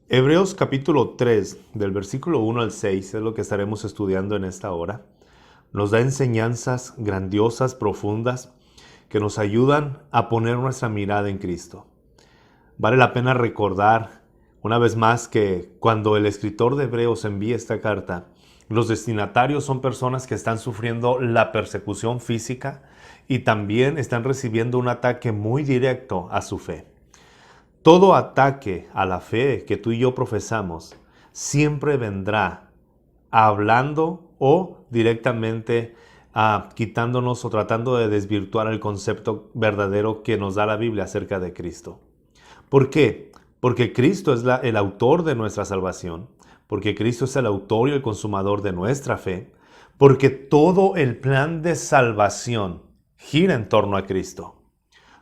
Hebreos capítulo 3, del versículo 1 al 6, es lo que estaremos estudiando en esta hora. Nos da enseñanzas grandiosas, profundas, que nos ayudan a poner nuestra mirada en Cristo. Vale la pena recordar una vez más que cuando el escritor de Hebreos envía esta carta, los destinatarios son personas que están sufriendo la persecución física y también están recibiendo un ataque muy directo a su fe. Todo ataque a la fe que tú y yo profesamos siempre vendrá hablando o directamente quitándonos o tratando de desvirtuar el concepto verdadero que nos da la Biblia acerca de Cristo. ¿Por qué? Porque Cristo es el autor de nuestra salvación, porque Cristo es el autor y el consumador de nuestra fe, porque todo el plan de salvación gira en torno a Cristo.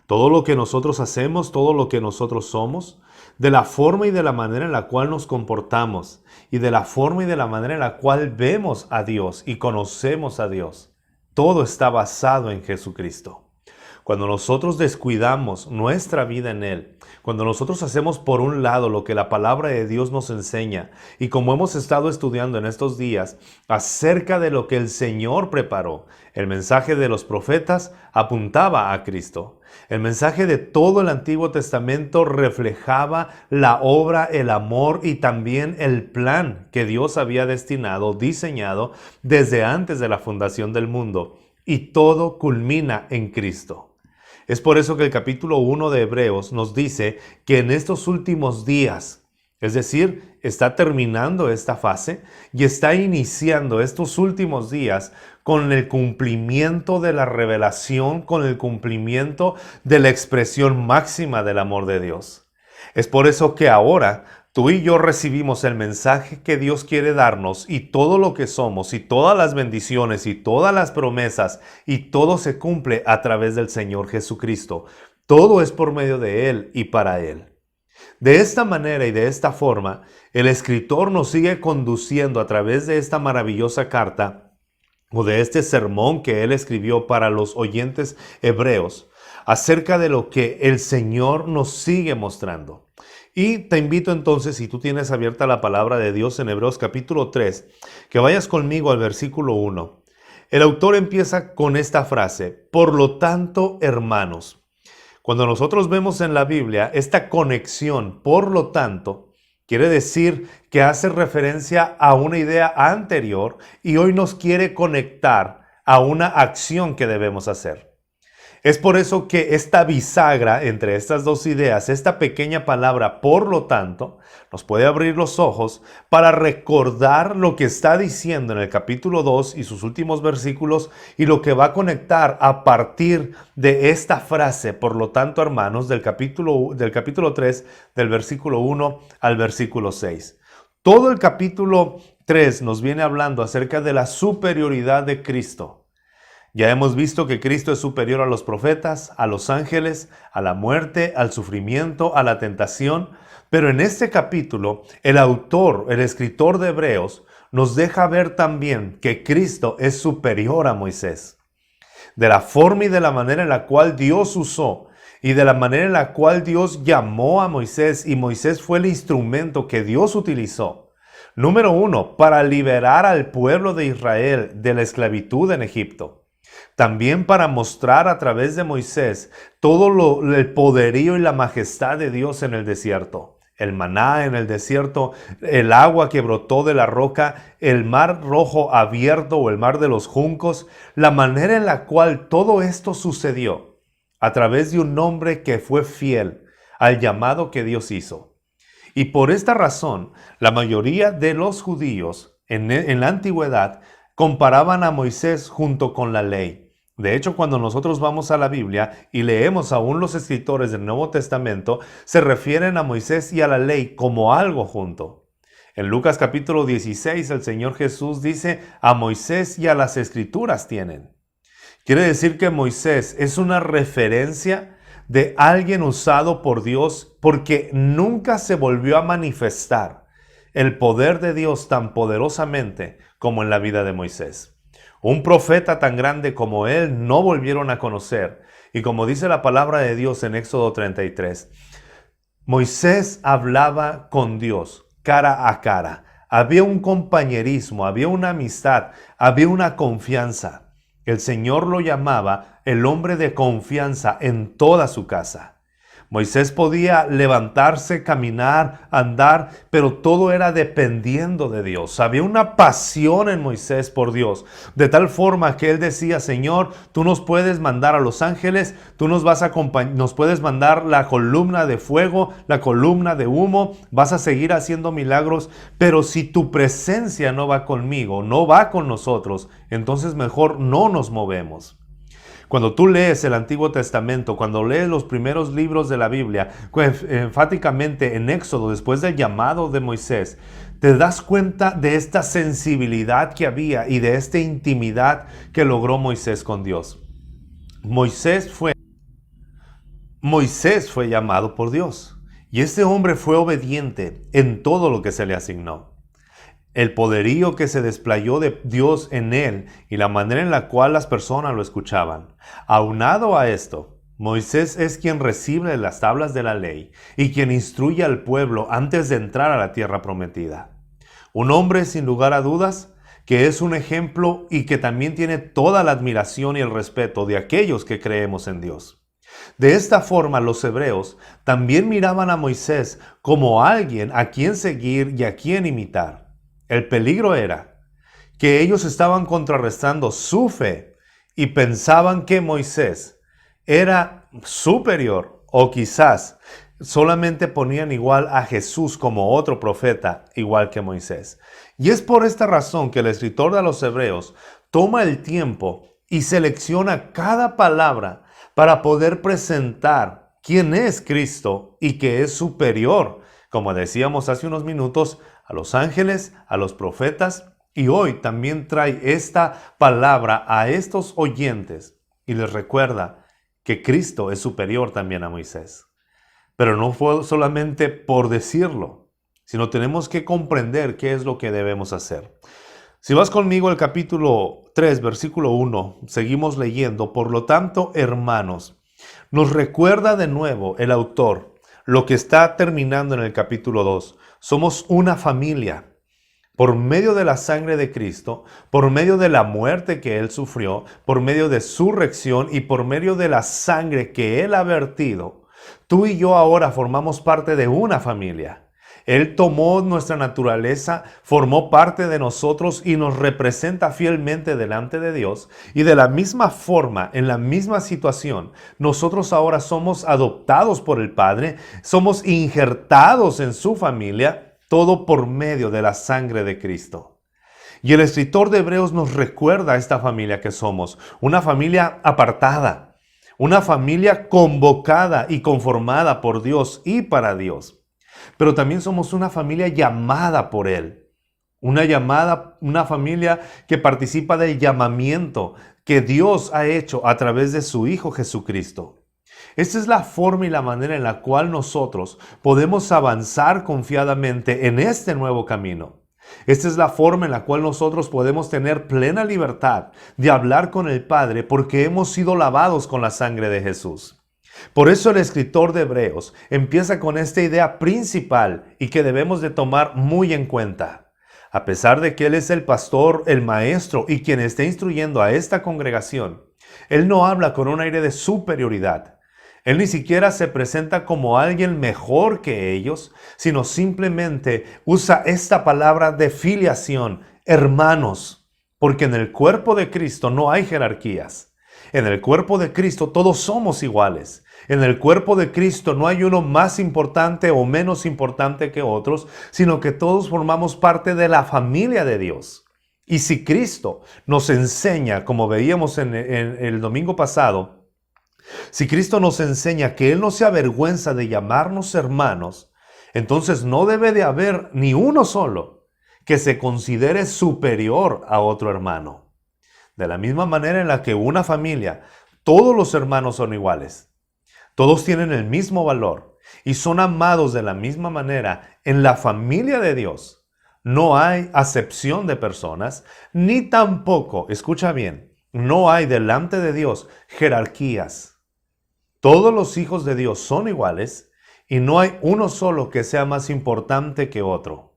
Todo lo que nosotros hacemos, todo lo que nosotros somos, de la forma y de la manera en la cual nos comportamos y de la forma y de la manera en la cual vemos a Dios y conocemos a Dios, todo está basado en Jesucristo. Cuando nosotros descuidamos nuestra vida en Él, cuando nosotros hacemos por un lado lo que la palabra de Dios nos enseña, y como hemos estado estudiando en estos días acerca de lo que el Señor preparó, el mensaje de los profetas apuntaba a Cristo. El mensaje de todo el Antiguo Testamento reflejaba la obra, el amor y también el plan que Dios había destinado, diseñado desde antes de la fundación del mundo. Y todo culmina en Cristo. Es por eso que el capítulo 1 de Hebreos nos dice que en estos últimos días, es decir, está terminando esta fase y está iniciando estos últimos días con el cumplimiento de la revelación, con el cumplimiento de la expresión máxima del amor de Dios. Es por eso que ahora tú y yo recibimos el mensaje que Dios quiere darnos y todo lo que somos y todas las bendiciones y todas las promesas y todo se cumple a través del Señor Jesucristo. Todo es por medio de Él y para Él. De esta manera y de esta forma, el escritor nos sigue conduciendo a través de esta maravillosa carta o de este sermón que él escribió para los oyentes hebreos acerca de lo que el Señor nos sigue mostrando. Y te invito entonces, si tú tienes abierta la palabra de Dios en Hebreos capítulo 3, que vayas conmigo al versículo 1. El autor empieza con esta frase: por lo tanto, hermanos. Cuando nosotros vemos en la Biblia esta conexión, por lo tanto, quiere decir que hace referencia a una idea anterior y hoy nos quiere conectar a una acción que debemos hacer. Es por eso que esta bisagra entre estas dos ideas, esta pequeña palabra, por lo tanto, nos puede abrir los ojos para recordar lo que está diciendo en el capítulo 2 y sus últimos versículos y lo que va a conectar a partir de esta frase, por lo tanto, hermanos, del capítulo 3, del versículo 1 al versículo 6. Todo el capítulo 3 nos viene hablando acerca de la superioridad de Cristo. Ya hemos visto que Cristo es superior a los profetas, a los ángeles, a la muerte, al sufrimiento, a la tentación. Pero en este capítulo, el autor, el escritor de Hebreos, nos deja ver también que Cristo es superior a Moisés. De la forma y de la manera en la cual Dios usó y de la manera en la cual Dios llamó a Moisés y Moisés fue el instrumento que Dios utilizó. Número 1, para liberar al pueblo de Israel de la esclavitud en Egipto. También para mostrar a través de Moisés todo el poderío y la majestad de Dios en el desierto. El maná en el desierto, el agua que brotó de la roca, el mar rojo abierto o el mar de los juncos, la manera en la cual todo esto sucedió a través de un hombre que fue fiel al llamado que Dios hizo. Y por esta razón, la mayoría de los judíos en la antigüedad comparaban a Moisés junto con la ley. De hecho, cuando nosotros vamos a la Biblia y leemos aún los escritores del Nuevo Testamento, se refieren a Moisés y a la ley como algo junto. En Lucas capítulo 16, el Señor Jesús dice: a Moisés y a las escrituras tienen. Quiere decir que Moisés es una referencia de alguien usado por Dios porque nunca se volvió a manifestar el poder de Dios tan poderosamente como en la vida de Moisés. Un profeta tan grande como él no volvieron a conocer. Y como dice la palabra de Dios en Éxodo 33, Moisés hablaba con Dios cara a cara. Había un compañerismo, había una amistad, había una confianza. El Señor lo llamaba el hombre de confianza en toda su casa. Moisés podía levantarse, caminar, andar, pero todo era dependiendo de Dios. Había una pasión en Moisés por Dios, de tal forma que él decía: Señor, tú nos puedes mandar a los ángeles, tú nos puedes mandar la columna de fuego, la columna de humo, vas a seguir haciendo milagros, pero si tu presencia no va conmigo, no va con nosotros, entonces mejor no nos movemos. Cuando tú lees el Antiguo Testamento, cuando lees los primeros libros de la Biblia, enfáticamente en Éxodo, después del llamado de Moisés, te das cuenta de esta sensibilidad que había y de esta intimidad que logró Moisés con Dios. Moisés fue llamado por Dios, y este hombre fue obediente en todo lo que se le asignó. El poderío que se desplayó de Dios en él y la manera en la cual las personas lo escuchaban. Aunado a esto, Moisés es quien recibe las tablas de la ley y quien instruye al pueblo antes de entrar a la tierra prometida. Un hombre, sin lugar a dudas, que es un ejemplo y que también tiene toda la admiración y el respeto de aquellos que creemos en Dios. De esta forma, los hebreos también miraban a Moisés como alguien a quien seguir y a quien imitar. El peligro era que ellos estaban contrarrestando su fe y pensaban que Moisés era superior, o quizás solamente ponían igual a Jesús como otro profeta, igual que Moisés. Y es por esta razón que el escritor de los Hebreos toma el tiempo y selecciona cada palabra para poder presentar quién es Cristo y que es superior, como decíamos hace unos minutos, a los ángeles, a los profetas, y hoy también trae esta palabra a estos oyentes y les recuerda que Cristo es superior también a Moisés. Pero no fue solamente por decirlo, sino tenemos que comprender qué es lo que debemos hacer. Si vas conmigo al capítulo 3, versículo 1, seguimos leyendo. Por lo tanto, hermanos, nos recuerda de nuevo el autor lo que está terminando en el capítulo 2. Somos una familia. Por medio de la sangre de Cristo, por medio de la muerte que Él sufrió, por medio de su resurrección y por medio de la sangre que Él ha vertido, tú y yo ahora formamos parte de una familia. Él tomó nuestra naturaleza, formó parte de nosotros y nos representa fielmente delante de Dios. Y de la misma forma, en la misma situación, nosotros ahora somos adoptados por el Padre, somos injertados en su familia, todo por medio de la sangre de Cristo. Y el escritor de Hebreos nos recuerda a esta familia que somos, una familia apartada, una familia convocada y conformada por Dios y para Dios. Pero también somos una familia llamada por Él. Una familia que participa del llamamiento que Dios ha hecho a través de su Hijo Jesucristo. Esta es la forma y la manera en la cual nosotros podemos avanzar confiadamente en este nuevo camino. Esta es la forma en la cual nosotros podemos tener plena libertad de hablar con el Padre porque hemos sido lavados con la sangre de Jesús. Por eso el escritor de Hebreos empieza con esta idea principal y que debemos de tomar muy en cuenta. A pesar de que Él es el pastor, el maestro y quien está instruyendo a esta congregación, Él no habla con un aire de superioridad. Él ni siquiera se presenta como alguien mejor que ellos, sino simplemente usa esta palabra de filiación, hermanos, porque en el cuerpo de Cristo no hay jerarquías. En el cuerpo de Cristo todos somos iguales. En el cuerpo de Cristo no hay uno más importante o menos importante que otros, sino que todos formamos parte de la familia de Dios. Y si Cristo nos enseña, como veíamos en el domingo pasado, si Cristo nos enseña que Él no se avergüenza de llamarnos hermanos, entonces no debe de haber ni uno solo que se considere superior a otro hermano. De la misma manera en la que una familia, todos los hermanos son iguales. Todos tienen el mismo valor y son amados de la misma manera. En la familia de Dios no hay acepción de personas, ni tampoco, escucha bien, no hay delante de Dios jerarquías. Todos los hijos de Dios son iguales y no hay uno solo que sea más importante que otro.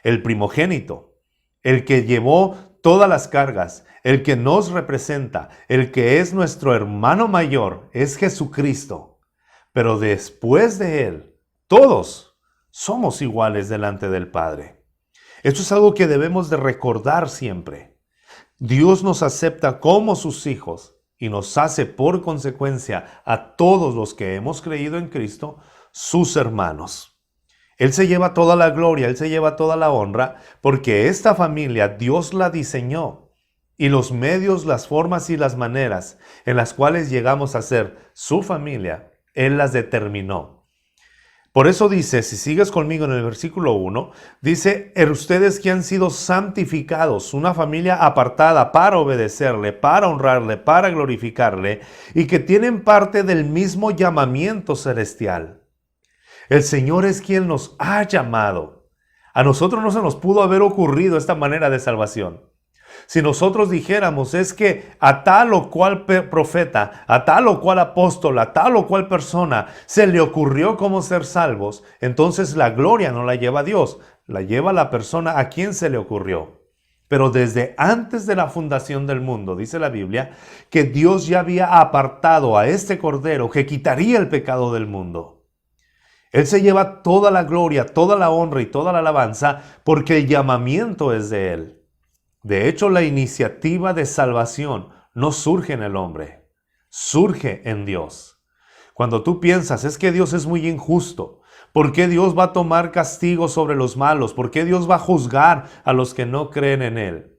El primogénito, el que llevó todas las cargas, el que nos representa, el que es nuestro hermano mayor, es Jesucristo. Pero después de Él, todos somos iguales delante del Padre. Esto es algo que debemos de recordar siempre. Dios nos acepta como sus hijos y nos hace por consecuencia a todos los que hemos creído en Cristo, sus hermanos. Él se lleva toda la gloria, Él se lleva toda la honra, porque esta familia Dios la diseñó. Y los medios, las formas y las maneras en las cuales llegamos a ser su familia, Él las determinó. Por eso dice, si sigues conmigo en el versículo 1, dice, ustedes que han sido santificados, una familia apartada para obedecerle, para honrarle, para glorificarle, y que tienen parte del mismo llamamiento celestial. El Señor es quien nos ha llamado. A nosotros no se nos pudo haber ocurrido esta manera de salvación. Si nosotros dijéramos es que a tal o cual profeta, a tal o cual apóstol, a tal o cual persona se le ocurrió cómo ser salvos, entonces la gloria no la lleva Dios, la lleva la persona a quien se le ocurrió. Pero desde antes de la fundación del mundo, dice la Biblia, que Dios ya había apartado a este Cordero que quitaría el pecado del mundo. Él se lleva toda la gloria, toda la honra y toda la alabanza porque el llamamiento es de Él. De hecho, la iniciativa de salvación no surge en el hombre, surge en Dios. Cuando tú piensas, es que Dios es muy injusto, ¿por qué Dios va a tomar castigo sobre los malos? ¿Por qué Dios va a juzgar a los que no creen en Él?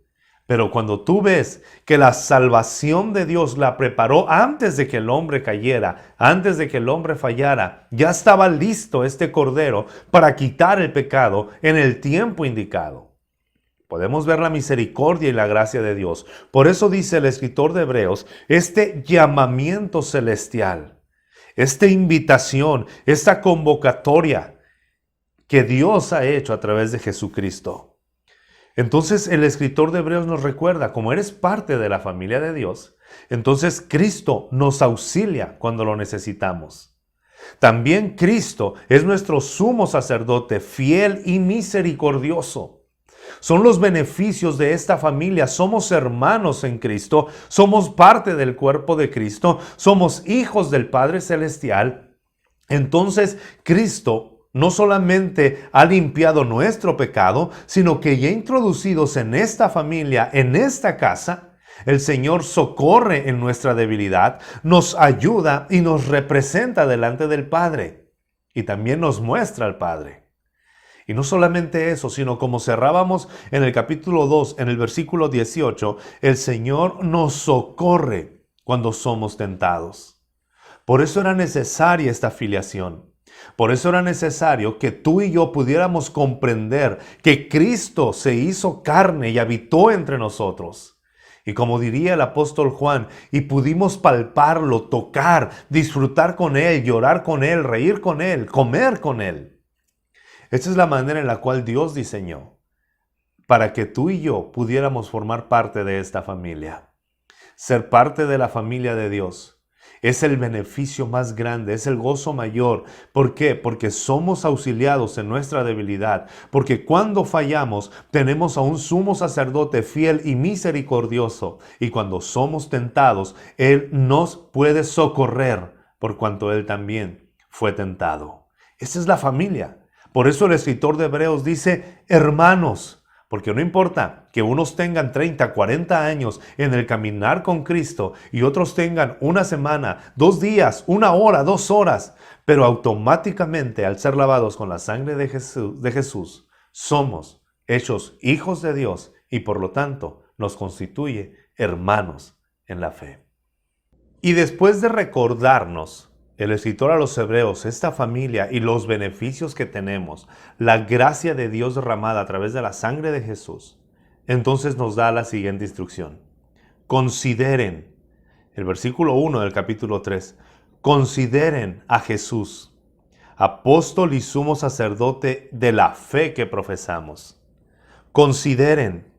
Pero cuando tú ves que la salvación de Dios la preparó antes de que el hombre cayera, antes de que el hombre fallara, ya estaba listo este Cordero para quitar el pecado en el tiempo indicado. Podemos ver la misericordia y la gracia de Dios. Por eso dice el escritor de Hebreos, este llamamiento celestial, esta invitación, esta convocatoria que Dios ha hecho a través de Jesucristo. Entonces el escritor de Hebreos nos recuerda, como eres parte de la familia de Dios, entonces Cristo nos auxilia cuando lo necesitamos. También Cristo es nuestro sumo sacerdote, fiel y misericordioso. Son los beneficios de esta familia. Somos hermanos en Cristo, somos parte del cuerpo de Cristo, somos hijos del Padre Celestial. Entonces, Cristo no solamente ha limpiado nuestro pecado, sino que ya introducidos en esta familia, en esta casa, el Señor socorre en nuestra debilidad, nos ayuda y nos representa delante del Padre. Y también nos muestra al Padre. Y no solamente eso, sino como cerrábamos en el capítulo 2, en el versículo 18, el Señor nos socorre cuando somos tentados. Por eso era necesaria esta filiación. Por eso era necesario que tú y yo pudiéramos comprender que Cristo se hizo carne y habitó entre nosotros. Y como diría el apóstol Juan, y pudimos palparlo, tocar, disfrutar con Él, llorar con Él, reír con Él, comer con Él. Esta es la manera en la cual Dios diseñó para que tú y yo pudiéramos formar parte de esta familia. Ser parte de la familia de Dios es el beneficio más grande, es el gozo mayor. ¿Por qué? Porque somos auxiliados en nuestra debilidad. Porque cuando fallamos tenemos a un sumo sacerdote fiel y misericordioso. Y cuando somos tentados, Él nos puede socorrer por cuanto Él también fue tentado. Esa es la familia. Por eso el escritor de Hebreos dice, hermanos, porque no importa que unos tengan 30, 40 años en el caminar con Cristo y otros tengan una semana, 2 días, 1 hora, 2 horas, pero automáticamente al ser lavados con la sangre de Jesús, somos hechos hijos de Dios y por lo tanto nos constituye hermanos en la fe. Y después de recordarnos el escritor a los Hebreos, esta familia y los beneficios que tenemos, la gracia de Dios derramada a través de la sangre de Jesús, entonces nos da la siguiente instrucción. Consideren, el versículo 1 del capítulo 3, consideren a Jesús, apóstol y sumo sacerdote de la fe que profesamos. Consideren,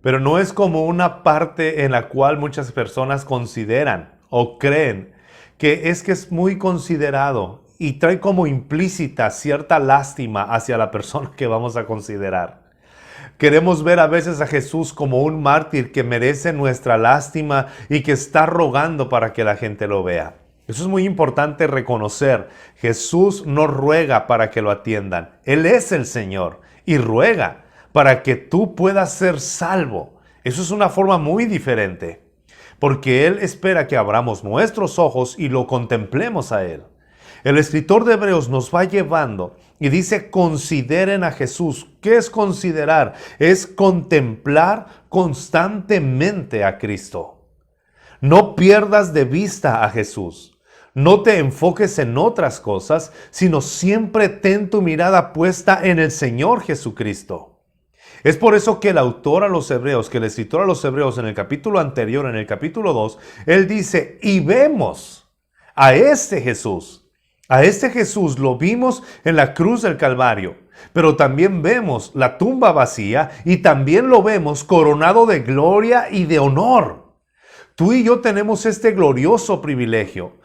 pero no es como una parte en la cual muchas personas consideran o creen que es muy considerado y trae como implícita cierta lástima hacia la persona que vamos a considerar. Queremos ver a veces a Jesús como un mártir que merece nuestra lástima y que está rogando para que la gente lo vea. Eso es muy importante reconocer. Jesús no ruega para que lo atiendan. Él es el Señor y ruega para que tú puedas ser salvo. Eso es una forma muy diferente, porque Él espera que abramos nuestros ojos y lo contemplemos a Él. El escritor de Hebreos nos va llevando y dice: consideren a Jesús. ¿Qué es considerar? Es contemplar constantemente a Cristo. No pierdas de vista a Jesús. No te enfoques en otras cosas, sino siempre ten tu mirada puesta en el Señor Jesucristo. Es por eso que el autor a los Hebreos, que el escritor a los Hebreos en el capítulo anterior, en el capítulo 2, él dice: y vemos a este Jesús. A este Jesús lo vimos en la cruz del Calvario, pero también vemos la tumba vacía y también lo vemos coronado de gloria y de honor. Tú y yo tenemos este glorioso privilegio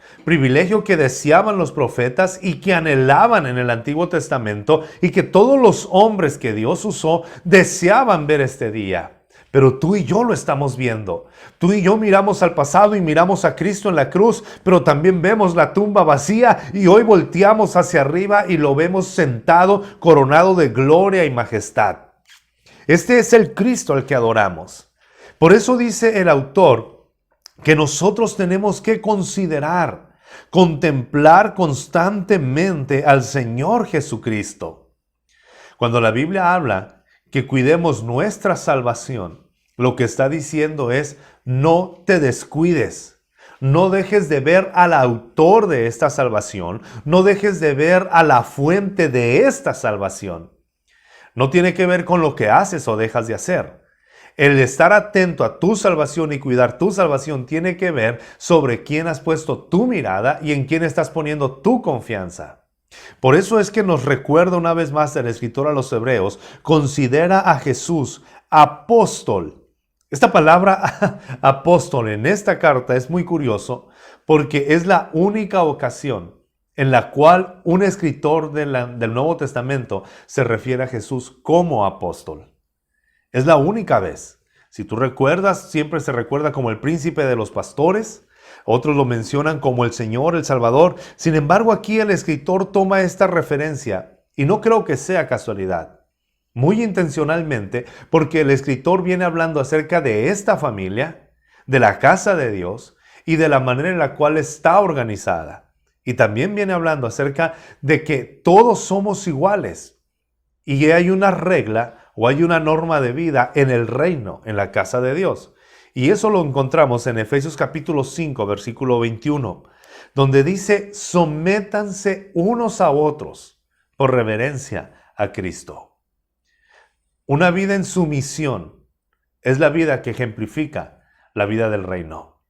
que deseaban los profetas y que anhelaban en el Antiguo Testamento, y que todos los hombres que Dios usó deseaban ver este día. Pero tú y yo lo estamos viendo. Tú y yo miramos al pasado y miramos a Cristo en la cruz, pero también vemos la tumba vacía, y hoy volteamos hacia arriba y lo vemos sentado, coronado de gloria y majestad. Este es el Cristo al que adoramos. Por eso dice el autor que nosotros tenemos que considerar, contemplar constantemente al Señor Jesucristo. Cuando la Biblia habla que cuidemos nuestra salvación, lo que está diciendo es: no te descuides. No dejes de ver al autor de esta salvación. No dejes de ver a la fuente de esta salvación. No tiene que ver con lo que haces o dejas de hacer. El estar atento a tu salvación y cuidar tu salvación tiene que ver sobre quién has puesto tu mirada y en quién estás poniendo tu confianza. Por eso es que nos recuerda una vez más el escritor a los Hebreos: considera a Jesús apóstol. Esta palabra apóstol en esta carta es muy curioso, porque es la única ocasión en la cual un escritor del Nuevo Testamento se refiere a Jesús como apóstol. Es la única vez. Si tú recuerdas, siempre se recuerda como el príncipe de los pastores. Otros lo mencionan como el Señor, el Salvador. Sin embargo, aquí el escritor toma esta referencia, y no creo que sea casualidad. Muy intencionalmente, porque el escritor viene hablando acerca de esta familia, de la casa de Dios y de la manera en la cual está organizada. Y también viene hablando acerca de que todos somos iguales y hay una regla o hay una norma de vida en el reino, en la casa de Dios. Y eso lo encontramos en Efesios capítulo 5, versículo 21, donde dice: sométanse unos a otros por reverencia a Cristo. Una vida en sumisión es la vida que ejemplifica la vida del reino.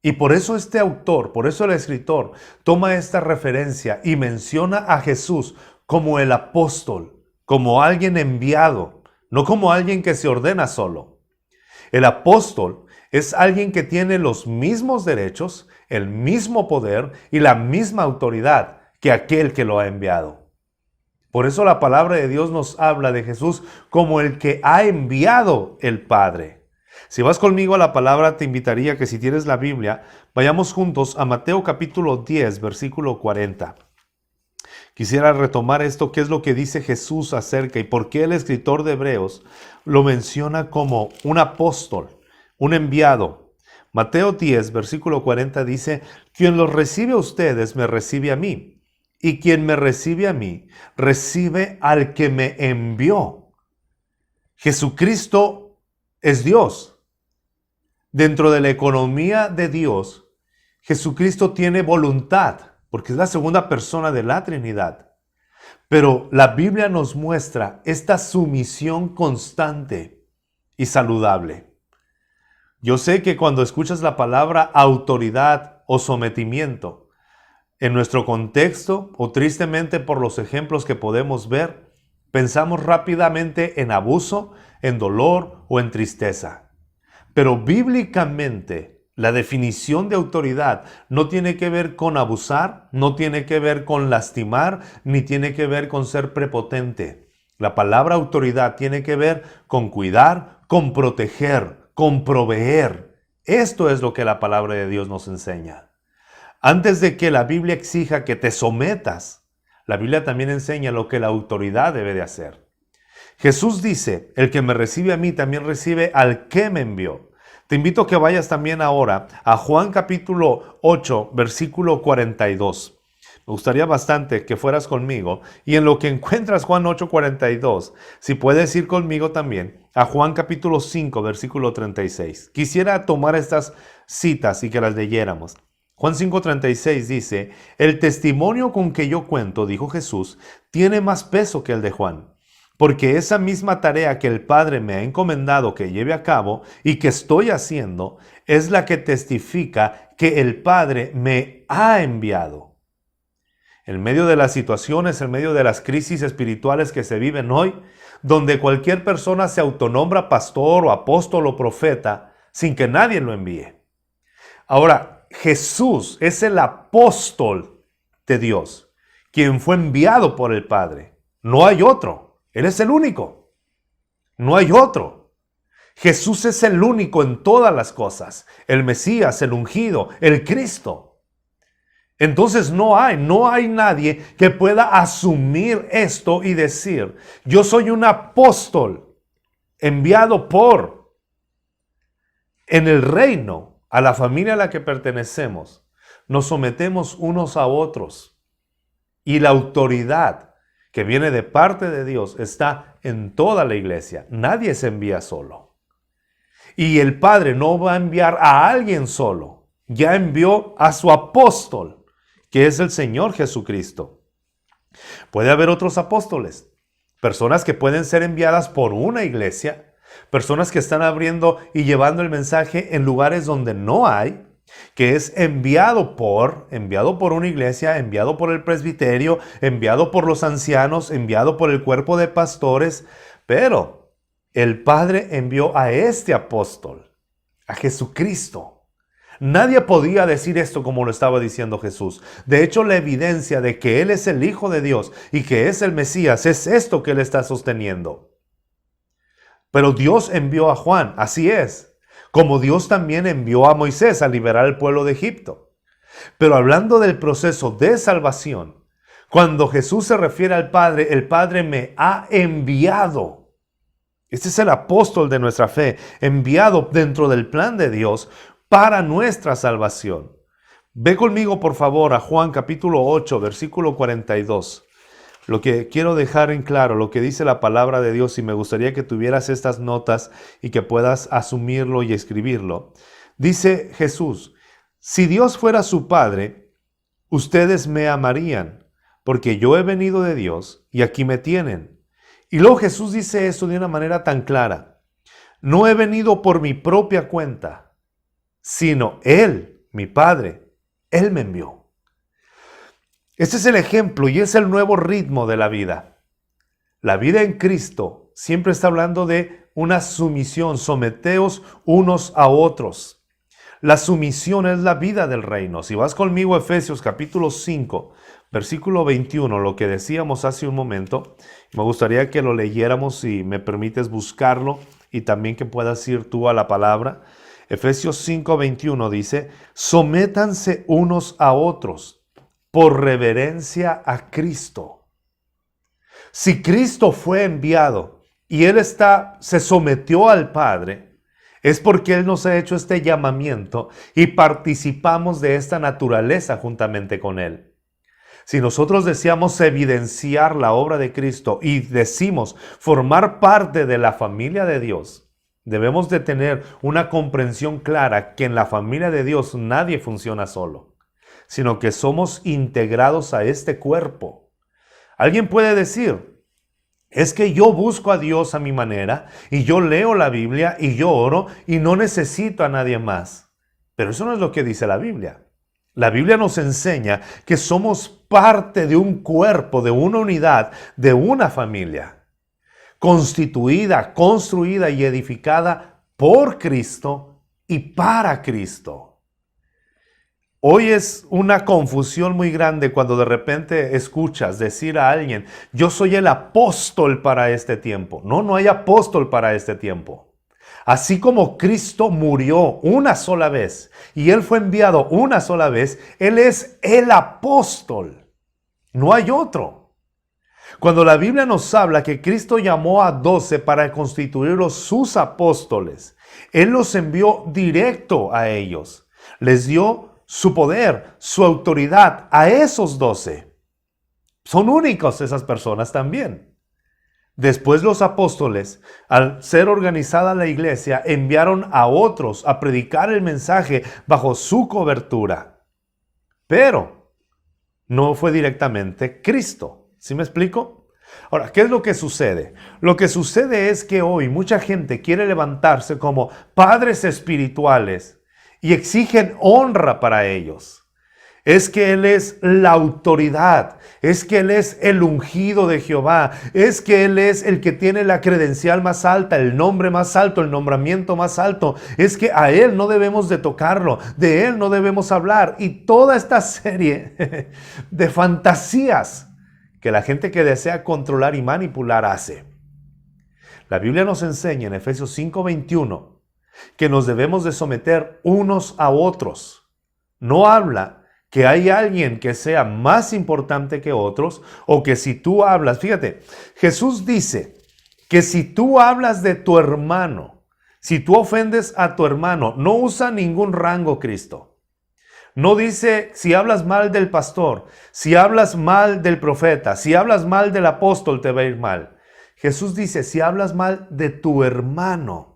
Y por eso este autor, por eso el escritor, toma esta referencia y menciona a Jesús como el apóstol, como alguien enviado, no como alguien que se ordena solo. El apóstol es alguien que tiene los mismos derechos, el mismo poder y la misma autoridad que aquel que lo ha enviado. Por eso la palabra de Dios nos habla de Jesús como el que ha enviado el Padre. Si vas conmigo a la palabra, te invitaría que, si tienes la Biblia, vayamos juntos a Mateo capítulo 10, versículo 40. Quisiera retomar esto, qué es lo que dice Jesús acerca y por qué el escritor de Hebreos lo menciona como un apóstol, un enviado. Mateo 10, versículo 40 dice: quien los recibe a ustedes me recibe a mí, y quien me recibe a mí recibe al que me envió. Jesucristo es Dios. Dentro de la economía de Dios, Jesucristo tiene voluntad, porque es la segunda persona de la Trinidad. Pero la Biblia nos muestra esta sumisión constante y saludable. Yo sé que cuando escuchas la palabra autoridad o sometimiento, en nuestro contexto, o tristemente por los ejemplos que podemos ver, pensamos rápidamente en abuso, en dolor o en tristeza. Pero bíblicamente, La definición de autoridad no tiene que ver con abusar, no tiene que ver con lastimar, ni tiene que ver con ser prepotente. La palabra autoridad tiene que ver con cuidar, con proteger, con proveer. Esto es lo que la palabra de Dios nos enseña. Antes de que la Biblia exija que te sometas, la Biblia también enseña lo que la autoridad debe de hacer. Jesús dice, el que me recibe a mí también recibe al que me envió. Te invito a que vayas también ahora a Juan capítulo 8, versículo 42. Me gustaría bastante que fueras conmigo y en lo que encuentras Juan 8, 42, si puedes ir conmigo también a Juan capítulo 5, versículo 36. Quisiera tomar estas citas y que las leyéramos. Juan 5:36 dice, el testimonio con que yo cuento, dijo Jesús, tiene más peso que el de Juan. Porque esa misma tarea que el Padre me ha encomendado que lleve a cabo y que estoy haciendo, es la que testifica que el Padre me ha enviado. En medio de las situaciones, en medio de las crisis espirituales que se viven hoy, donde cualquier persona se autonombra pastor o apóstol o profeta sin que nadie lo envíe. Ahora, Jesús es el apóstol de Dios, quien fue enviado por el Padre. No hay otro. Él es el único. No hay otro. Jesús es el único en todas las cosas. El Mesías, el ungido, el Cristo. Entonces no hay nadie que pueda asumir esto y decir, yo soy un apóstol enviado por. En el reino, a la familia a la que pertenecemos, nos sometemos unos a otros. Y la autoridad que viene de parte de Dios está en toda la iglesia. Nadie se envía solo. Y el Padre no va a enviar a alguien solo. Ya envió a su apóstol, que es el Señor Jesucristo. Puede haber otros apóstoles, personas que pueden ser enviadas por una iglesia, personas que están abriendo y llevando el mensaje en lugares donde no hay, que es enviado por una iglesia, enviado por el presbiterio, enviado por los ancianos, enviado por el cuerpo de pastores, pero el Padre envió a este apóstol, a Jesucristo. Nadie podía decir esto como lo estaba diciendo Jesús. De hecho, la evidencia de que Él es el Hijo de Dios y que es el Mesías es esto que Él está sosteniendo. Pero Dios envió a Juan, así es. Como Dios también envió a Moisés a liberar al pueblo de Egipto. Pero hablando del proceso de salvación, cuando Jesús se refiere al Padre, el Padre me ha enviado. Este es el apóstol de nuestra fe, enviado dentro del plan de Dios para nuestra salvación. Ve conmigo, por favor, a Juan capítulo 8, versículo 42. Lo que quiero dejar en claro, lo que dice la palabra de Dios, y me gustaría que tuvieras estas notas y que puedas asumirlo y escribirlo. Dice Jesús, si Dios fuera su Padre, ustedes me amarían, porque yo he venido de Dios y aquí me tienen. Y luego Jesús dice esto de una manera tan clara. No he venido por mi propia cuenta, sino Él, mi Padre, Él me envió. Este es el ejemplo y es el nuevo ritmo de la vida. La vida en Cristo siempre está hablando de una sumisión, someteos unos a otros. La sumisión es la vida del reino. Si vas conmigo a Efesios capítulo 5, versículo 21, lo que decíamos hace un momento, me gustaría que lo leyéramos si me permites buscarlo y también que puedas ir tú a la palabra. Efesios 5, 21 dice, sométanse unos a otros por reverencia a Cristo. Si Cristo fue enviado y Él se sometió al Padre, es porque Él nos ha hecho este llamamiento y participamos de esta naturaleza juntamente con Él. Si nosotros deseamos evidenciar la obra de Cristo y decimos formar parte de la familia de Dios, debemos de tener una comprensión clara que en la familia de Dios nadie funciona solo, sino que somos integrados a este cuerpo. Alguien puede decir, es que yo busco a Dios a mi manera, y yo leo la Biblia, y yo oro, y no necesito a nadie más. Pero eso no es lo que dice la Biblia. La Biblia nos enseña que somos parte de un cuerpo, de una unidad, de una familia, constituida, construida y edificada por Cristo y para Cristo. Hoy es una confusión muy grande cuando de repente escuchas decir a alguien, yo soy el apóstol para este tiempo. No, no hay apóstol para este tiempo. Así como Cristo murió una sola vez y Él fue enviado una sola vez, Él es el apóstol. No hay otro. Cuando la Biblia nos habla que Cristo llamó a 12 para constituirlos sus apóstoles, Él los envió directo a ellos. Les dio su poder, su autoridad a esos 12. Son únicos esas personas también. Después los apóstoles, al ser organizada la iglesia, enviaron a otros a predicar el mensaje bajo su cobertura. Pero no fue directamente Cristo. ¿Sí me explico? Ahora, ¿qué es lo que sucede? Lo que sucede es que hoy mucha gente quiere levantarse como padres espirituales y exigen honra para ellos. Es que Él es la autoridad, es que Él es el ungido de Jehová, es que Él es el que tiene la credencial más alta, el nombre más alto, el nombramiento más alto. Es que a Él no debemos de tocarlo, de Él no debemos hablar. Y toda esta serie de fantasías que la gente que desea controlar y manipular hace. La Biblia nos enseña en Efesios 5:21 que nos debemos de someter unos a otros. No habla que hay alguien que sea más importante que otros o que si tú hablas, fíjate, Jesús dice que si tú hablas de tu hermano, si tú ofendes a tu hermano, no usa ningún rango Cristo. No dice si hablas mal del pastor, si hablas mal del profeta, si hablas mal del apóstol te va a ir mal. Jesús dice si hablas mal de tu hermano.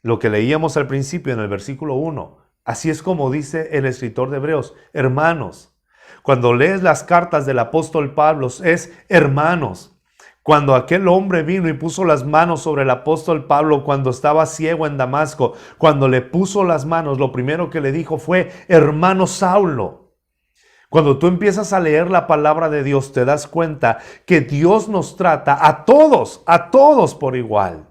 Lo que leíamos al principio en el versículo 1. Así es como dice el escritor de Hebreos, hermanos. Cuando lees las cartas del apóstol Pablo es hermanos. Cuando aquel hombre vino y puso las manos sobre el apóstol Pablo cuando estaba ciego en Damasco, cuando le puso las manos, lo primero que le dijo fue, hermano Saulo. Cuando tú empiezas a leer la palabra de Dios, te das cuenta que Dios nos trata a todos por igual.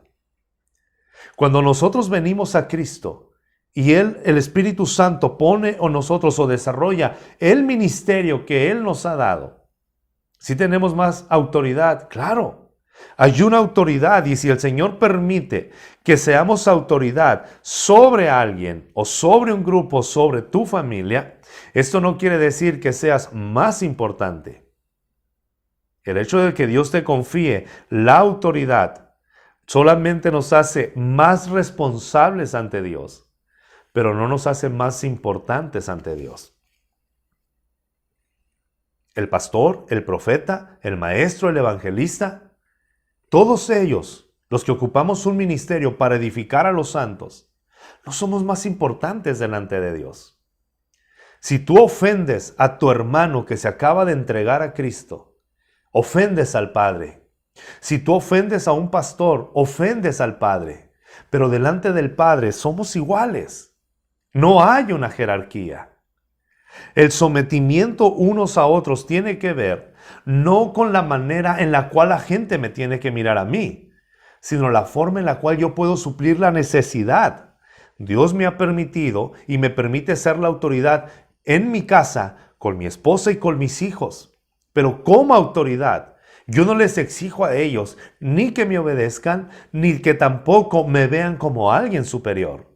Cuando nosotros venimos a Cristo y Él, el Espíritu Santo, pone en nosotros o desarrolla el ministerio que Él nos ha dado, ¿sí tenemos más autoridad? Claro, hay una autoridad y si el Señor permite que seamos autoridad sobre alguien o sobre un grupo, sobre tu familia, esto no quiere decir que seas más importante. El hecho de que Dios te confíe la autoridad solamente nos hace más responsables ante Dios, pero no nos hace más importantes ante Dios. El pastor, el profeta, el maestro, el evangelista, todos ellos, los que ocupamos un ministerio para edificar a los santos, no somos más importantes delante de Dios. Si tú ofendes a tu hermano que se acaba de entregar a Cristo, ofendes al Padre. Si tú ofendes a un pastor, ofendes al Padre. Pero delante del Padre somos iguales. No hay una jerarquía. El sometimiento unos a otros tiene que ver no con la manera en la cual la gente me tiene que mirar a mí, sino la forma en la cual yo puedo suplir la necesidad. Dios me ha permitido y me permite ser la autoridad en mi casa, con mi esposa y con mis hijos. Pero como autoridad, yo no les exijo a ellos ni que me obedezcan, ni que tampoco me vean como alguien superior.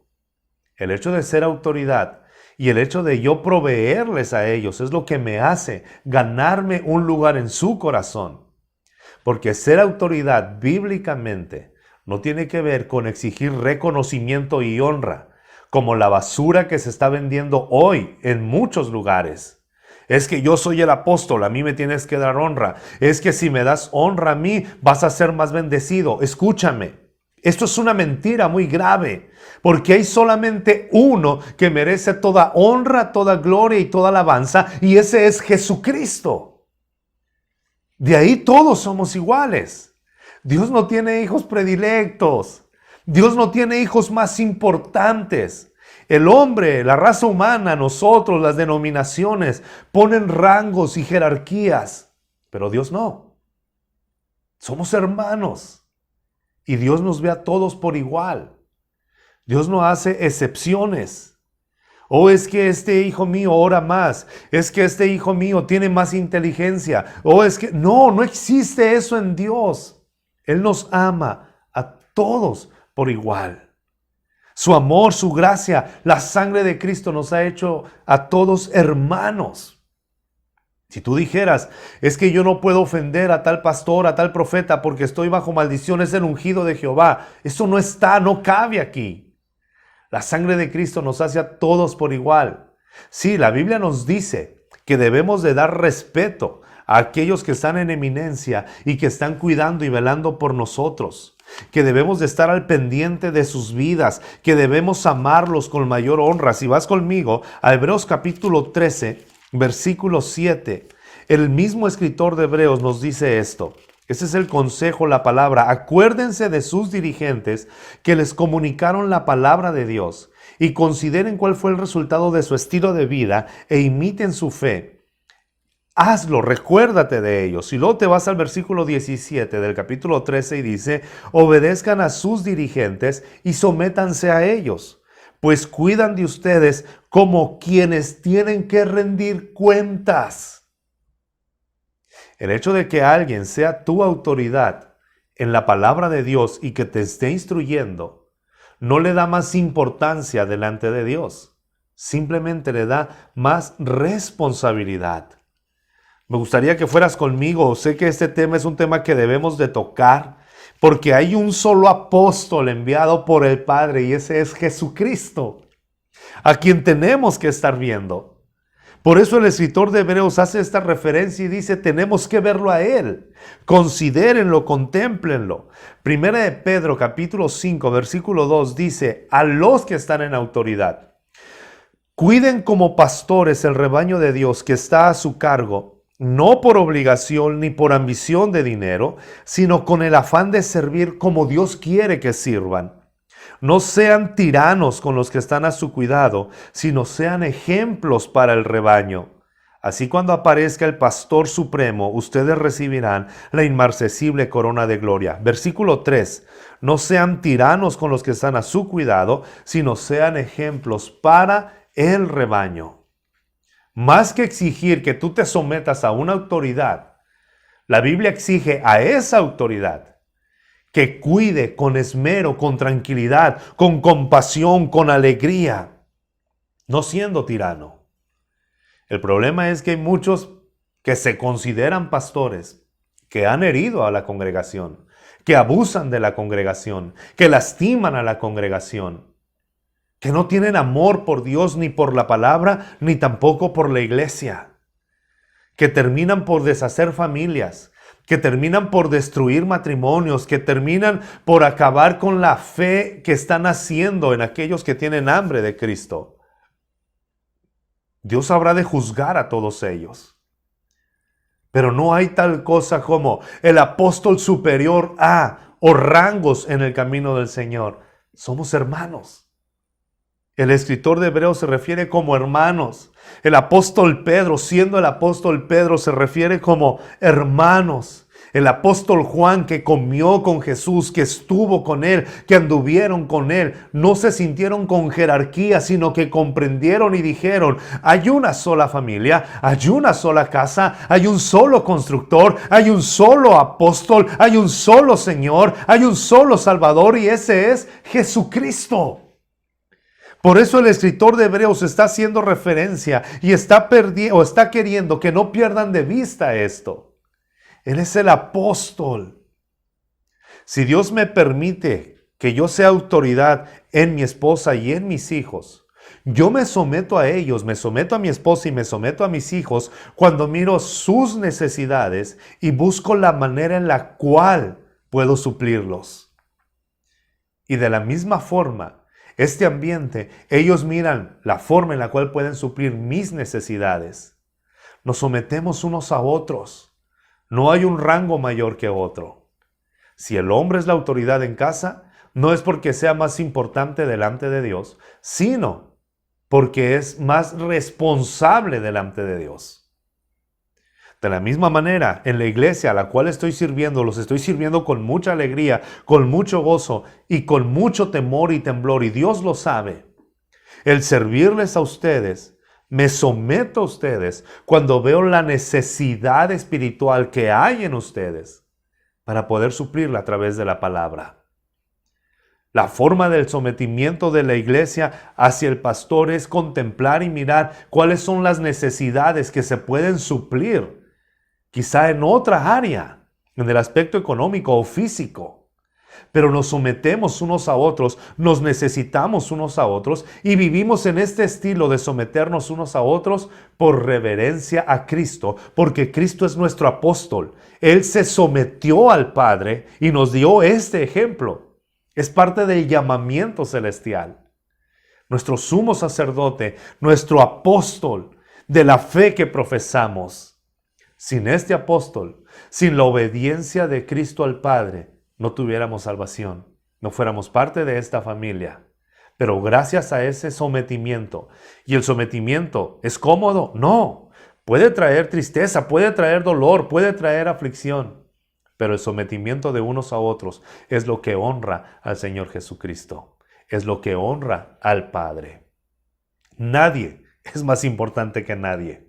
El hecho de ser autoridad y el hecho de yo proveerles a ellos es lo que me hace ganarme un lugar en su corazón. Porque ser autoridad bíblicamente no tiene que ver con exigir reconocimiento y honra, como la basura que se está vendiendo hoy en muchos lugares. Es que yo soy el apóstol, a mí me tienes que dar honra. Es que si me das honra a mí, vas a ser más bendecido. Escúchame, esto es una mentira muy grave, porque hay solamente uno que merece toda honra, toda gloria y toda alabanza, y ese es Jesucristo. De ahí todos somos iguales. Dios no tiene hijos predilectos. Dios no tiene hijos más importantes. El hombre, la raza humana, nosotros, las denominaciones, ponen rangos y jerarquías, pero Dios no. Somos hermanos y Dios nos ve a todos por igual. Dios no hace excepciones. O es que este hijo mío ora más, es que este hijo mío tiene más inteligencia, o es que no existe eso en Dios. Él nos ama a todos por igual. Su amor, su gracia, la sangre de Cristo nos ha hecho a todos hermanos. Si tú dijeras, es que yo no puedo ofender a tal pastor, a tal profeta, porque estoy bajo maldición, es el ungido de Jehová. Eso no cabe aquí. La sangre de Cristo nos hace a todos por igual. Sí, la Biblia nos dice que debemos de dar respeto a aquellos que están en eminencia y que están cuidando y velando por nosotros. Que debemos de estar al pendiente de sus vidas, que debemos amarlos con mayor honra. Si vas conmigo a Hebreos capítulo 13, versículo 7, el mismo escritor de Hebreos nos dice esto. Ese es el consejo, la palabra. Acuérdense de sus dirigentes que les comunicaron la palabra de Dios y consideren cuál fue el resultado de su estilo de vida e imiten su fe. Hazlo, recuérdate de ellos. Y luego te vas al versículo 17 del capítulo 13 y dice, obedezcan a sus dirigentes y sométanse a ellos, pues cuidan de ustedes como quienes tienen que rendir cuentas. El hecho de que alguien sea tu autoridad en la palabra de Dios y que te esté instruyendo, no le da más importancia delante de Dios. Simplemente le da más responsabilidad. Me gustaría que fueras conmigo. Sé que este tema es un tema que debemos de tocar porque hay un solo apóstol enviado por el Padre y ese es Jesucristo, a quien tenemos que estar viendo. Por eso el escritor de Hebreos hace esta referencia y dice, tenemos que verlo a Él. Considérenlo, contémplenlo. Primera de Pedro, capítulo 5, versículo 2, dice, a los que están en autoridad, cuiden como pastores el rebaño de Dios que está a su cargo, no por obligación ni por ambición de dinero, sino con el afán de servir como Dios quiere que sirvan. No sean tiranos con los que están a su cuidado, sino sean ejemplos para el rebaño. Así cuando aparezca el Pastor Supremo, ustedes recibirán la inmarcesible corona de gloria. Versículo 3. No sean tiranos con los que están a su cuidado, sino sean ejemplos para el rebaño. Más que exigir que tú te sometas a una autoridad, la Biblia exige a esa autoridad que cuide con esmero, con tranquilidad, con compasión, con alegría, no siendo tirano. El problema es que hay muchos que se consideran pastores, que han herido a la congregación, que abusan de la congregación, que lastiman a la congregación, que no tienen amor por Dios ni por la palabra, ni tampoco por la iglesia, que terminan por deshacer familias, que terminan por destruir matrimonios, que terminan por acabar con la fe que están haciendo en aquellos que tienen hambre de Cristo. Dios habrá de juzgar a todos ellos. Pero no hay tal cosa como el apóstol superior a o rangos en el camino del Señor. Somos hermanos. El escritor de Hebreos se refiere como hermanos. El apóstol Pedro, siendo el apóstol Pedro, se refiere como hermanos. El apóstol Juan, que comió con Jesús, que estuvo con Él, que anduvieron con Él, no se sintieron con jerarquía, sino que comprendieron y dijeron, hay una sola familia, hay una sola casa, hay un solo constructor, hay un solo apóstol, hay un solo Señor, hay un solo Salvador y ese es Jesucristo. Por eso el escritor de Hebreos está haciendo referencia y está queriendo que no pierdan de vista esto. Él es el apóstol. Si Dios me permite que yo sea autoridad en mi esposa y en mis hijos, yo me someto a ellos, me someto a mi esposa y me someto a mis hijos cuando miro sus necesidades y busco la manera en la cual puedo suplirlos. Y de la misma forma, este ambiente, ellos miran la forma en la cual pueden suplir mis necesidades. Nos sometemos unos a otros. No hay un rango mayor que otro. Si el hombre es la autoridad en casa, no es porque sea más importante delante de Dios, sino porque es más responsable delante de Dios. De la misma manera, en la iglesia a la cual estoy sirviendo, los estoy sirviendo con mucha alegría, con mucho gozo y con mucho temor y temblor, y Dios lo sabe. El servirles a ustedes, me someto a ustedes cuando veo la necesidad espiritual que hay en ustedes para poder suplirla a través de la palabra. La forma del sometimiento de la iglesia hacia el pastor es contemplar y mirar cuáles son las necesidades que se pueden suplir, quizá en otra área, en el aspecto económico o físico. Pero nos sometemos unos a otros, nos necesitamos unos a otros y vivimos en este estilo de someternos unos a otros por reverencia a Cristo, porque Cristo es nuestro apóstol. Él se sometió al Padre y nos dio este ejemplo. Es parte del llamamiento celestial. Nuestro sumo sacerdote, nuestro apóstol de la fe que profesamos. Sin este apóstol, sin la obediencia de Cristo al Padre, no tuviéramos salvación, no fuéramos parte de esta familia. Pero gracias a ese sometimiento, ¿y el sometimiento es cómodo? No, puede traer tristeza, puede traer dolor, puede traer aflicción. Pero el sometimiento de unos a otros es lo que honra al Señor Jesucristo, es lo que honra al Padre. Nadie es más importante que nadie.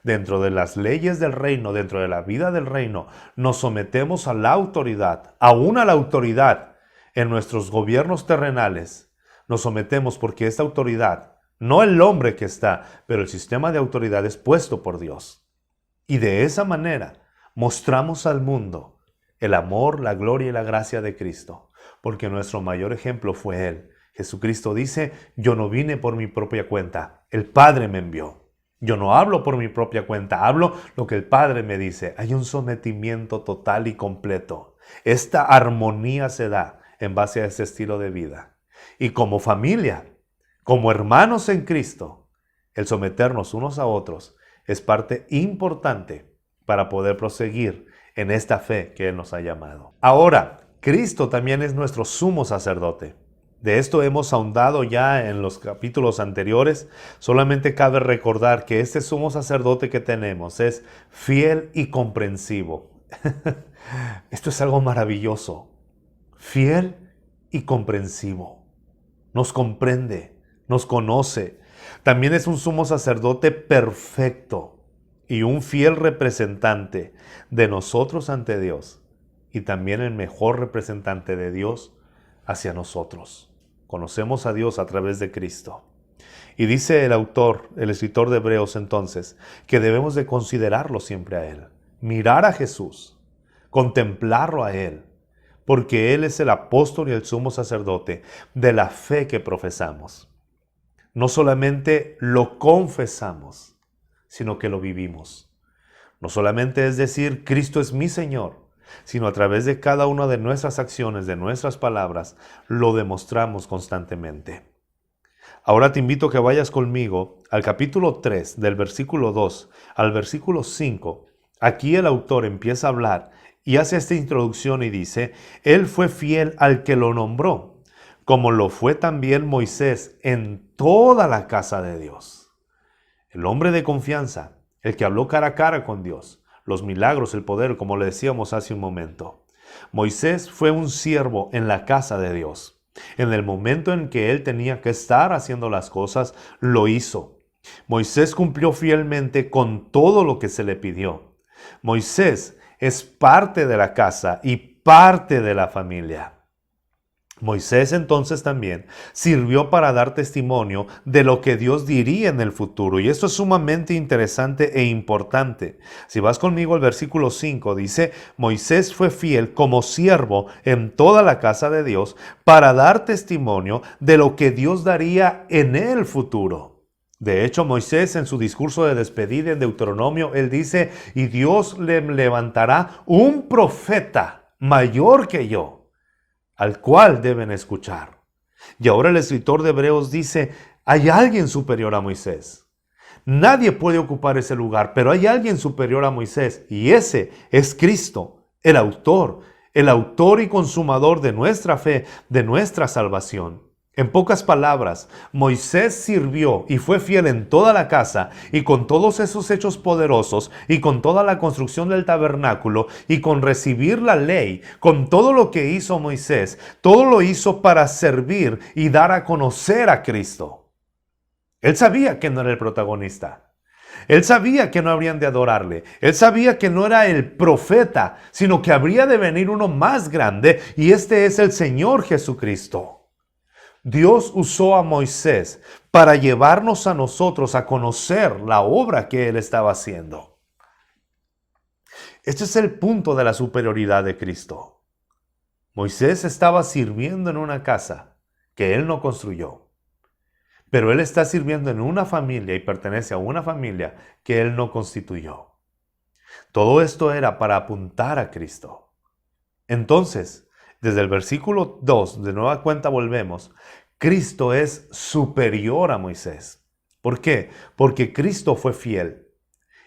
Dentro de las leyes del reino, dentro de la vida del reino, nos sometemos a la autoridad, aún a la autoridad en nuestros gobiernos terrenales. Nos sometemos porque esta autoridad, no el hombre que está, pero el sistema de autoridad es puesto por Dios. Y de esa manera mostramos al mundo el amor, la gloria y la gracia de Cristo, porque nuestro mayor ejemplo fue Él. Jesucristo dice, yo no vine por mi propia cuenta, el Padre me envió. Yo no hablo por mi propia cuenta, hablo lo que el Padre me dice. Hay un sometimiento total y completo. Esta armonía se da en base a ese estilo de vida. Y como familia, como hermanos en Cristo, el someternos unos a otros es parte importante para poder proseguir en esta fe que Él nos ha llamado. Ahora, Cristo también es nuestro sumo sacerdote. De esto hemos ahondado ya en los capítulos anteriores. Solamente cabe recordar que este sumo sacerdote que tenemos es fiel y comprensivo. Esto es algo maravilloso. Fiel y comprensivo. Nos comprende, nos conoce. También es un sumo sacerdote perfecto y un fiel representante de nosotros ante Dios. Y también el mejor representante de Dios hacia nosotros. Conocemos a Dios a través de Cristo. Y dice el autor, el escritor de Hebreos entonces, que debemos de considerarlo siempre a Él. Mirar a Jesús, contemplarlo a Él, porque Él es el apóstol y el sumo sacerdote de la fe que profesamos. No solamente lo confesamos, sino que lo vivimos. No solamente es decir, Cristo es mi Señor, sino a través de cada una de nuestras acciones, de nuestras palabras, lo demostramos constantemente. Ahora te invito a que vayas conmigo al capítulo 3, del versículo 2 al versículo 5. Aquí el autor empieza a hablar y hace esta introducción y dice, Él fue fiel al que lo nombró, como lo fue también Moisés en toda la casa de Dios. El hombre de confianza, el que habló cara a cara con Dios, los milagros, el poder, como le decíamos hace un momento. Moisés fue un siervo en la casa de Dios. En el momento en que él tenía que estar haciendo las cosas, lo hizo. Moisés cumplió fielmente con todo lo que se le pidió. Moisés es parte de la casa y parte de la familia. Moisés entonces también sirvió para dar testimonio de lo que Dios diría en el futuro. Y esto es sumamente interesante e importante. Si vas conmigo al versículo 5, dice, Moisés fue fiel como siervo en toda la casa de Dios para dar testimonio de lo que Dios daría en el futuro. De hecho, Moisés en su discurso de despedida en Deuteronomio, él dice, y Dios le levantará un profeta mayor que yo, al cual deben escuchar. Y ahora el escritor de Hebreos dice, hay alguien superior a Moisés. Nadie puede ocupar ese lugar, pero hay alguien superior a Moisés, y ese es Cristo, el autor y consumador de nuestra fe, de nuestra salvación. En pocas palabras, Moisés sirvió y fue fiel en toda la casa y con todos esos hechos poderosos y con toda la construcción del tabernáculo y con recibir la ley, con todo lo que hizo Moisés, todo lo hizo para servir y dar a conocer a Cristo. Él sabía que no era el protagonista. Él sabía que no habrían de adorarle. Él sabía que no era el profeta, sino que habría de venir uno más grande y este es el Señor Jesucristo. Dios usó a Moisés para llevarnos a nosotros a conocer la obra que Él estaba haciendo. Este es el punto de la superioridad de Cristo. Moisés estaba sirviendo en una casa que Él no construyó, pero Él está sirviendo en una familia y pertenece a una familia que Él no constituyó. Todo esto era para apuntar a Cristo. Entonces, desde el versículo 2, de nueva cuenta volvemos, Cristo es superior a Moisés. ¿Por qué? Porque Cristo fue fiel.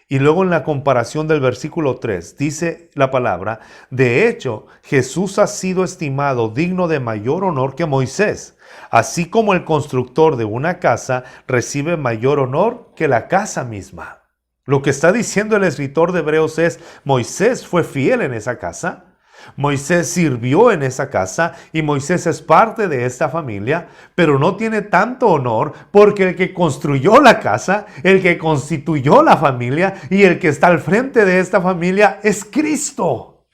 Y luego en la comparación del versículo 3 dice la palabra, de hecho, Jesús ha sido estimado digno de mayor honor que Moisés, así como el constructor de una casa recibe mayor honor que la casa misma. Lo que está diciendo el escritor de Hebreos es, Moisés fue fiel en esa casa, Moisés sirvió en esa casa y Moisés es parte de esta familia, pero no tiene tanto honor porque el que construyó la casa, el que constituyó la familia y el que está al frente de esta familia es Cristo.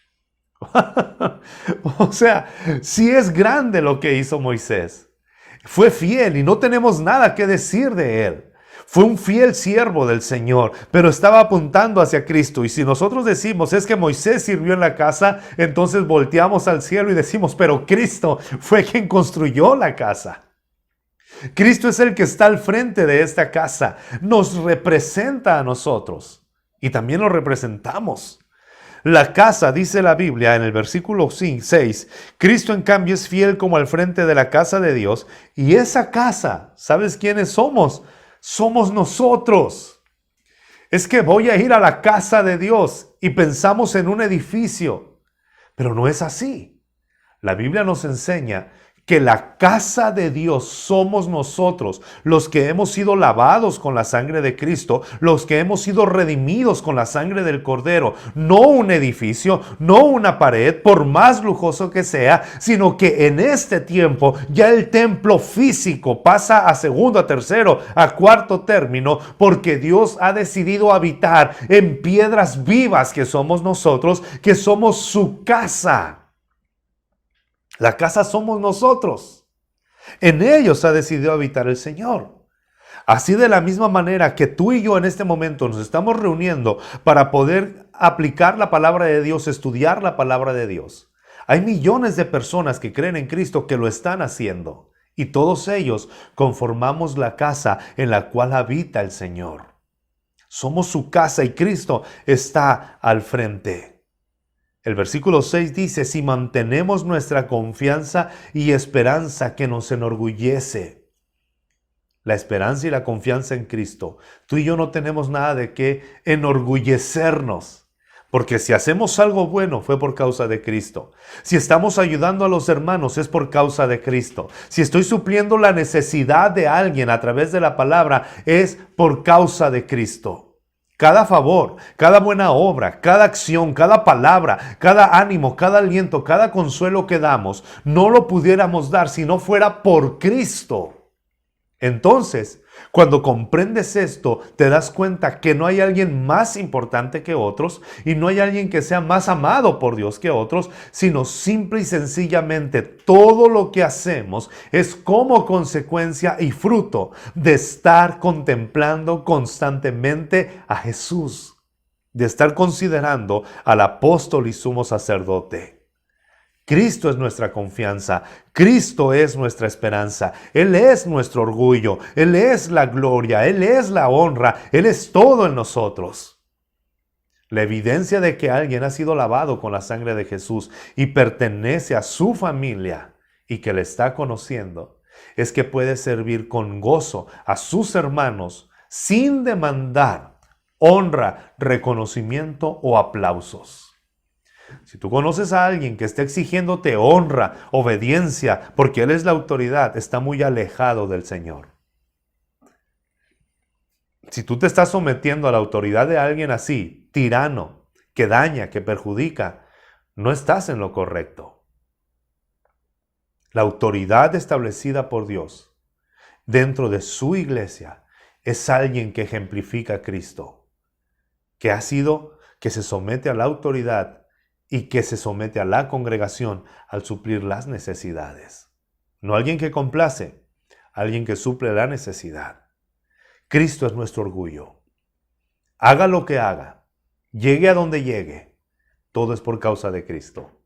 O sea, sí es grande lo que hizo Moisés. Fue fiel y no tenemos nada que decir de él. Fue un fiel siervo del Señor, pero estaba apuntando hacia Cristo. Y si nosotros decimos es que Moisés sirvió en la casa, entonces volteamos al cielo y decimos, pero Cristo fue quien construyó la casa. Cristo es el que está al frente de esta casa. Nos representa a nosotros y también lo representamos. La casa, dice la Biblia en el versículo 6, Cristo en cambio es fiel como al frente de la casa de Dios. Y esa casa, ¿sabes quiénes somos? Somos nosotros. Es que voy a ir a la casa de Dios y pensamos en un edificio, pero no es así. La Biblia nos enseña que la casa de Dios somos nosotros, los que hemos sido lavados con la sangre de Cristo, los que hemos sido redimidos con la sangre del Cordero. No un edificio, no una pared, por más lujoso que sea, sino que en este tiempo ya el templo físico pasa a segundo, a tercero, a cuarto término, porque Dios ha decidido habitar en piedras vivas que somos nosotros, que somos su casa. La casa somos nosotros. En ellos ha decidido habitar el Señor. Así de la misma manera que tú y yo en este momento nos estamos reuniendo para poder aplicar la palabra de Dios, estudiar la palabra de Dios. Hay millones de personas que creen en Cristo que lo están haciendo. Y todos ellos conformamos la casa en la cual habita el Señor. Somos su casa y Cristo está al frente. El versículo 6 dice, si mantenemos nuestra confianza y esperanza que nos enorgullece. La esperanza y la confianza en Cristo. Tú y yo no tenemos nada de qué enorgullecernos. Porque si hacemos algo bueno fue por causa de Cristo. Si estamos ayudando a los hermanos es por causa de Cristo. Si estoy supliendo la necesidad de alguien a través de la palabra es por causa de Cristo. Cada favor, cada buena obra, cada acción, cada palabra, cada ánimo, cada aliento, cada consuelo que damos, no lo pudiéramos dar si no fuera por Cristo. Entonces, cuando comprendes esto, te das cuenta que no hay alguien más importante que otros y no hay alguien que sea más amado por Dios que otros, sino simple y sencillamente todo lo que hacemos es como consecuencia y fruto de estar contemplando constantemente a Jesús, de estar considerando al apóstol y sumo sacerdote. Cristo es nuestra confianza, Cristo es nuestra esperanza, Él es nuestro orgullo, Él es la gloria, Él es la honra, Él es todo en nosotros. La evidencia de que alguien ha sido lavado con la sangre de Jesús y pertenece a su familia y que le está conociendo, es que puede servir con gozo a sus hermanos sin demandar honra, reconocimiento o aplausos. Si tú conoces a alguien que esté exigiéndote honra, obediencia, porque Él es la autoridad, está muy alejado del Señor. Si tú te estás sometiendo a la autoridad de alguien así, tirano, que daña, que perjudica, no estás en lo correcto. La autoridad establecida por Dios dentro de su iglesia es alguien que ejemplifica a Cristo, que se somete a la autoridad y que se somete a la congregación al suplir las necesidades. No alguien que complace, alguien que suple la necesidad. Cristo es nuestro orgullo. Haga lo que haga, llegue a donde llegue, todo es por causa de Cristo.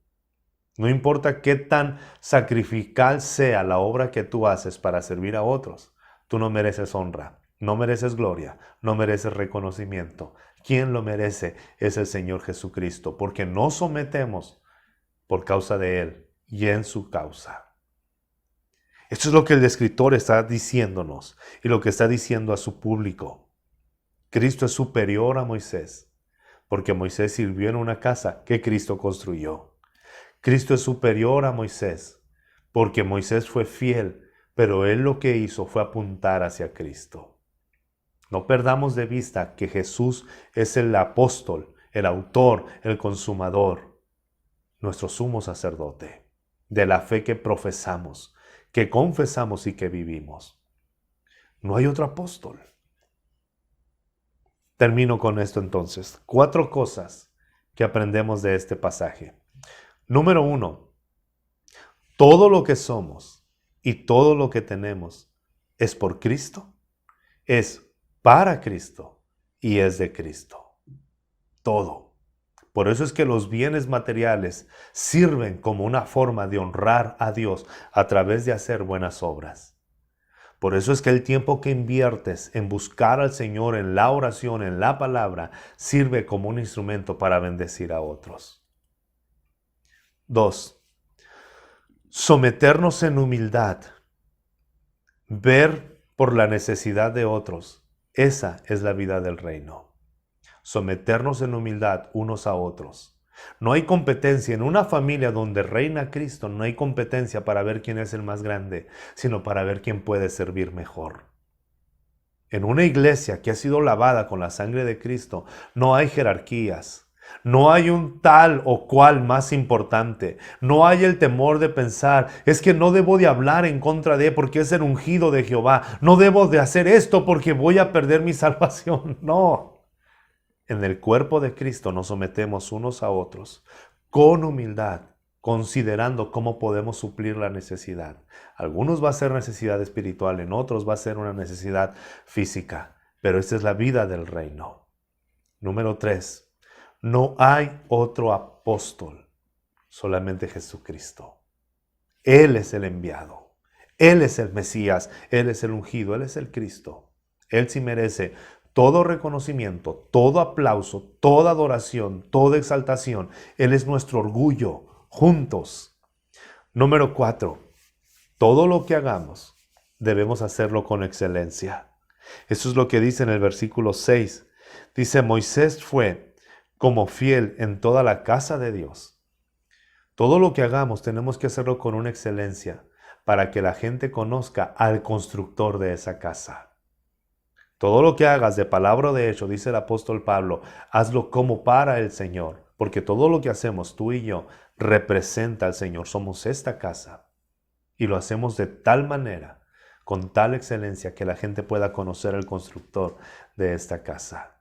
No importa qué tan sacrificial sea la obra que tú haces para servir a otros, tú no mereces honra, no mereces gloria, no mereces reconocimiento. Quien lo merece es el Señor Jesucristo, porque nos sometemos por causa de Él y en su causa. Esto es lo que el escritor está diciéndonos y lo que está diciendo a su público. Cristo es superior a Moisés, porque Moisés sirvió en una casa que Cristo construyó. Cristo es superior a Moisés, porque Moisés fue fiel, pero él lo que hizo fue apuntar hacia Cristo. No perdamos de vista que Jesús es el apóstol, el autor, el consumador, nuestro sumo sacerdote, de la fe que profesamos, que confesamos y que vivimos. No hay otro apóstol. Termino con esto entonces. 4 cosas que aprendemos de este pasaje. Número 1. Todo lo que somos y todo lo que tenemos es por Cristo, es para Cristo y es de Cristo. Todo. Por eso es que los bienes materiales sirven como una forma de honrar a Dios a través de hacer buenas obras. Por eso es que el tiempo que inviertes en buscar al Señor, en la oración, en la palabra, sirve como un instrumento para bendecir a otros. 2. Someternos en humildad, ver por la necesidad de otros. Esa es la vida del reino. Someternos en humildad unos a otros. No hay competencia en una familia donde reina Cristo, no hay competencia para ver quién es el más grande, sino para ver quién puede servir mejor. En una iglesia que ha sido lavada con la sangre de Cristo, no hay jerarquías. No hay un tal o cual más importante. No hay el temor de pensar, es que no debo de hablar en contra de porque es el ungido de Jehová. No debo de hacer esto porque voy a perder mi salvación. No. En el cuerpo de Cristo nos sometemos unos a otros con humildad, considerando cómo podemos suplir la necesidad. Algunos va a ser necesidad espiritual, en otros va a ser una necesidad física, pero esta es la vida del reino. Número 3. No hay otro apóstol, solamente Jesucristo. Él es el enviado, Él es el Mesías, Él es el ungido, Él es el Cristo. Él sí merece todo reconocimiento, todo aplauso, toda adoración, toda exaltación. Él es nuestro orgullo, juntos. Número 4. Todo lo que hagamos, debemos hacerlo con excelencia. Eso es lo que dice en el versículo 6. Dice, Moisés fue como fiel en toda la casa de Dios. Todo lo que hagamos tenemos que hacerlo con una excelencia para que la gente conozca al constructor de esa casa. Todo lo que hagas de palabra o de hecho, dice el apóstol Pablo, hazlo como para el Señor, porque todo lo que hacemos tú y yo representa al Señor. Somos esta casa y lo hacemos de tal manera, con tal excelencia, que la gente pueda conocer al constructor de esta casa.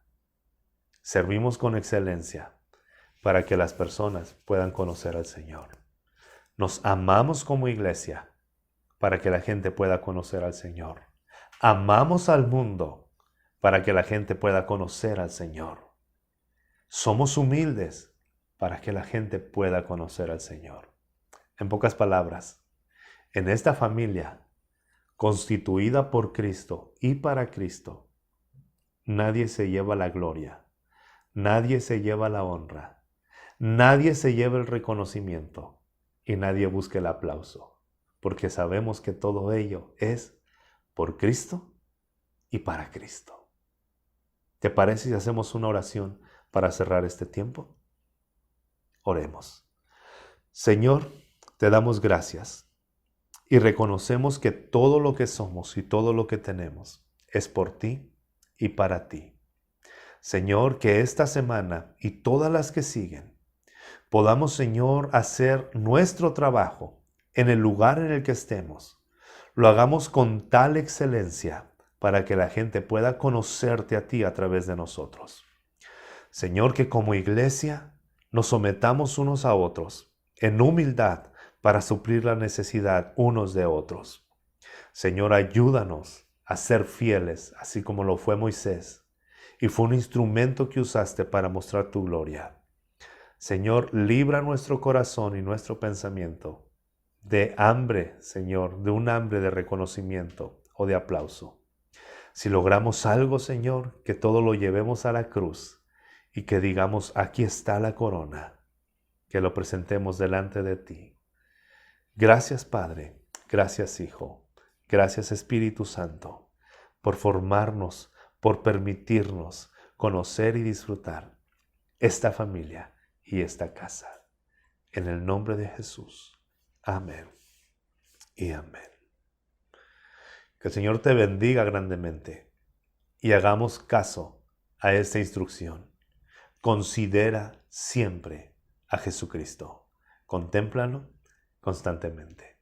Servimos con excelencia para que las personas puedan conocer al Señor. Nos amamos como iglesia para que la gente pueda conocer al Señor. Amamos al mundo para que la gente pueda conocer al Señor. Somos humildes para que la gente pueda conocer al Señor. En pocas palabras, en esta familia constituida por Cristo y para Cristo, nadie se lleva la gloria, nadie se lleva la honra, nadie se lleva el reconocimiento y nadie busca el aplauso, porque sabemos que todo ello es por Cristo y para Cristo. ¿Te parece si hacemos una oración para cerrar este tiempo? Oremos. Señor, te damos gracias y reconocemos que todo lo que somos y todo lo que tenemos es por ti y para ti. Señor, que esta semana y todas las que siguen podamos, Señor, hacer nuestro trabajo en el lugar en el que estemos. Lo hagamos con tal excelencia para que la gente pueda conocerte a ti a través de nosotros. Señor, que como iglesia nos sometamos unos a otros en humildad para suplir la necesidad unos de otros. Señor, ayúdanos a ser fieles, así como lo fue Moisés, y fue un instrumento que usaste para mostrar tu gloria. Señor, libra nuestro corazón y nuestro pensamiento de hambre, Señor, de un hambre de reconocimiento o de aplauso. Si logramos algo, Señor, que todo lo llevemos a la cruz y que digamos, aquí está la corona, que lo presentemos delante de ti. Gracias, Padre, gracias, Hijo, gracias, Espíritu Santo, por formarnos, por permitirnos conocer y disfrutar esta familia y esta casa. En el nombre de Jesús. Amén y amén. Que el Señor te bendiga grandemente y hagamos caso a esta instrucción. Considera siempre a Jesucristo. Contémplalo constantemente.